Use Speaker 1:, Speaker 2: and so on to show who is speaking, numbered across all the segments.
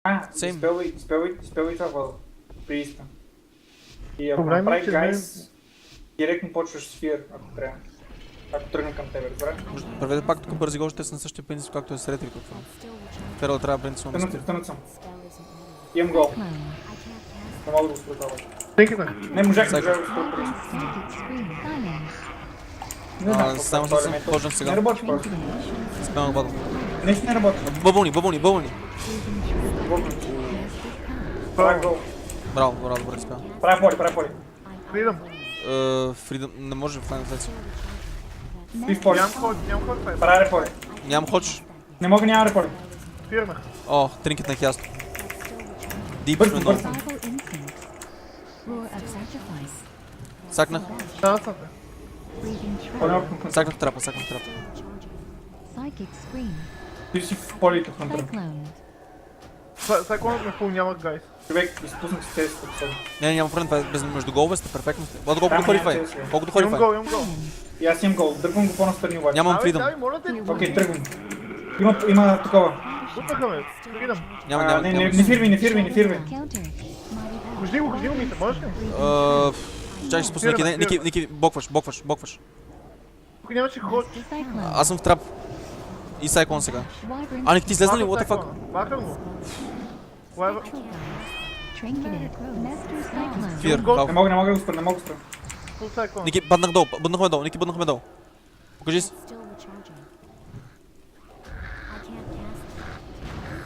Speaker 1: изпелвай това въл. Прииста. И ако
Speaker 2: Проблемът е,
Speaker 1: направи
Speaker 2: че
Speaker 1: гайс, директно почваш с фир, ако трябва. Ако тръгне към тебе, добре?
Speaker 3: Правете пак тук бързи гол, ще са на същия принцип, както е с ретри. Ферал трябва принципно да спира.
Speaker 1: Тънат съм. Имам гол. Не мога да го спра това.
Speaker 2: Тънката.
Speaker 1: Не можах да го спра. Не знам
Speaker 3: Само
Speaker 1: какво
Speaker 3: съм
Speaker 1: правим.
Speaker 3: почнах
Speaker 1: Не
Speaker 3: сега.
Speaker 1: работи просто.
Speaker 3: Специално бадъл.
Speaker 1: Нещо не работи.
Speaker 3: Бъбълни.
Speaker 1: Правя гол.
Speaker 3: Браво, добре спя.
Speaker 1: Правя поли.
Speaker 2: Фридъм.
Speaker 3: Фридъм, не може в Final Fantasy.
Speaker 1: Пив поли.
Speaker 2: Нямам ход, това е.
Speaker 1: Правя реполи.
Speaker 3: Нямам хочеш.
Speaker 1: Не мога, няма реполи.
Speaker 2: Фирнах.
Speaker 3: О, тринкет на хясто. Дип
Speaker 1: Бързо,
Speaker 3: сме много.
Speaker 1: бързо.
Speaker 3: Сакнах.
Speaker 2: Да, съм те.
Speaker 3: Сакнах трапа.
Speaker 1: Ти си в полито в хънтър.
Speaker 2: Сайклонът ме фул, нямах гайс.
Speaker 1: Човек, изпуснах си тези способи.
Speaker 3: Не, няма проблем, това е без между головете, перфектно сте. Колко до хорифай? Колко до
Speaker 2: Имам
Speaker 3: хорифай?
Speaker 2: гол, имам гол.
Speaker 1: И аз имам гол. Дърпвам го по-настрани обаче.
Speaker 3: Нямам
Speaker 2: Давай,
Speaker 3: фридъм.
Speaker 2: давай, моля те.
Speaker 1: Окей, тръгвам. Има такова.
Speaker 2: Бутнаха ме. Фридъм.
Speaker 3: Няма.
Speaker 1: Не фирвай.
Speaker 2: Гожди го, мите, можеш ли?
Speaker 3: Чакай, ще спусна Ники, бокваш.
Speaker 2: Тук нямаше ход.
Speaker 3: Аз съм в трап. И сайклон сега. Ники, ти излезна ли? What the fuck?
Speaker 2: Махам го. Лайва.
Speaker 3: Фир,
Speaker 2: Гол.
Speaker 3: халф.
Speaker 1: Не мога да го спра.
Speaker 2: Фул сайклон.
Speaker 3: Ники, бъднахме долу. Покажи се.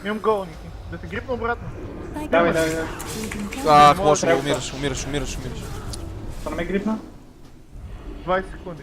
Speaker 2: Имам гол, Ники. Да те грипна обратно.
Speaker 1: Давай.
Speaker 3: Лошо,
Speaker 1: Трябва.
Speaker 3: умираш.
Speaker 1: Това не ме грипна?
Speaker 2: 20 секунди.